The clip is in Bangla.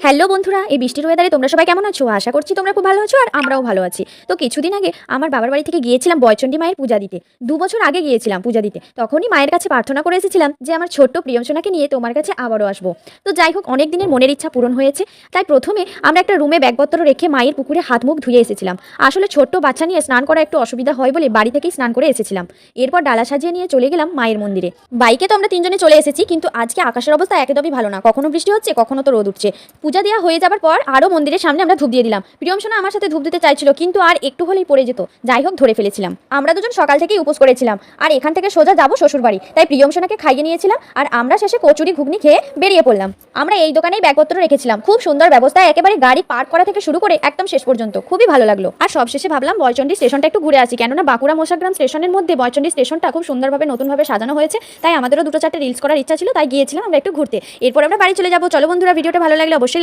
হ্যালো বন্ধুরা, এই বৃষ্টির ওয়েদারে তোমরা সবাই কেমন আছো? আশা করছি তোমরা খুব ভালো আছো আর আমরাও ভালো আছি। তো কিছুদিন আগে আমার বাবার বাড়ি থেকে গিয়েছিলাম বয়চণ্ডী মায়ের পূজা দিতে। 2 বছর আগে গিয়েছিলাম পূজা দিতে। তখনই মায়ের কাছে প্রার্থনা করে এসেছিলাম যে আমার ছোট্ট প্রিয়মসোনাকে নিয়ে তোমার কাছে আবারও আসবো। তো যাই হোক, অনেক দিনের মনের ইচ্ছা পূরণ হয়েছে। তাই প্রথমে আমরা একটা রুমে ব্যাগপত্র রেখে মায়ের পুকুরে হাত মুখ ধুয়ে এসেছিলাম। আসলে ছোট্ট বাচ্চা নিয়ে স্নান করা একটু অসুবিধা হয় বলে বাড়ি থেকেই স্নান করে এসেছিলাম। এরপর ডালা সাজিয়ে নিয়ে চলে গেলাম মায়ের মন্দিরে। বাইকে তো আমরা তিনজনে চলে এসেছি, কিন্তু আজকে আকাশের অবস্থা একদমই ভালো না। কখনো বৃষ্টি হচ্ছে, কখনো তো রোদ উঠছে। পূজা দেওয়া হয়ে যাবার পর আরও মন্দিরের সামনে আমরা ধূপ দিয়ে দিলাম। প্রিয়মসোনা আমার সাথে ধূপ দিতে চাইছিল, কিন্তু আর একটু হলেই পড়ে যেত। যাই হোক, ধরে ফেলেছিলাম। আমরা দুজন সকাল থেকেই উপোস করেছিলাম, আর এখান থেকে সোজা যাবো শ্বশুর বাড়ি। তাই প্রিয়মসোনাকে খাইয়ে নিয়েছিলাম, আর আমরা শেষে কচুরি ঘুগনি খেয়ে বেরিয়ে পড়লাম। আমরা এই দোকানেই ব্যাগপত্র রেখেছিলাম। খুব সুন্দর ব্যবস্থা, একেবারে গাড়ি পার্ক করা থেকে শুরু করে একদম শেষ পর্যন্ত খুবই ভালো লাগলো। আর সবশেষে ভাবলাম বয়চণ্ডী স্টেশনটা একটু ঘুরে আসি, কেননা বাঁকুড়া মোশাগ্রাম স্টেশনের মধ্যে বয়চণ্ডী স্টেশনটা খুব সুন্দরভাবে নতুনভাবে সাজানো হয়েছে। তাই আমাদেরও 2-4টে রিলস করার ইচ্ছা ছিল, তাই গিয়েছিলাম আমরা একটু ঘুরতে। এরপর আমরা বাড়ি চলে যাবো। চলো বন্ধুরা, ভিডিওটা ভালো লাগলে অবশ্যই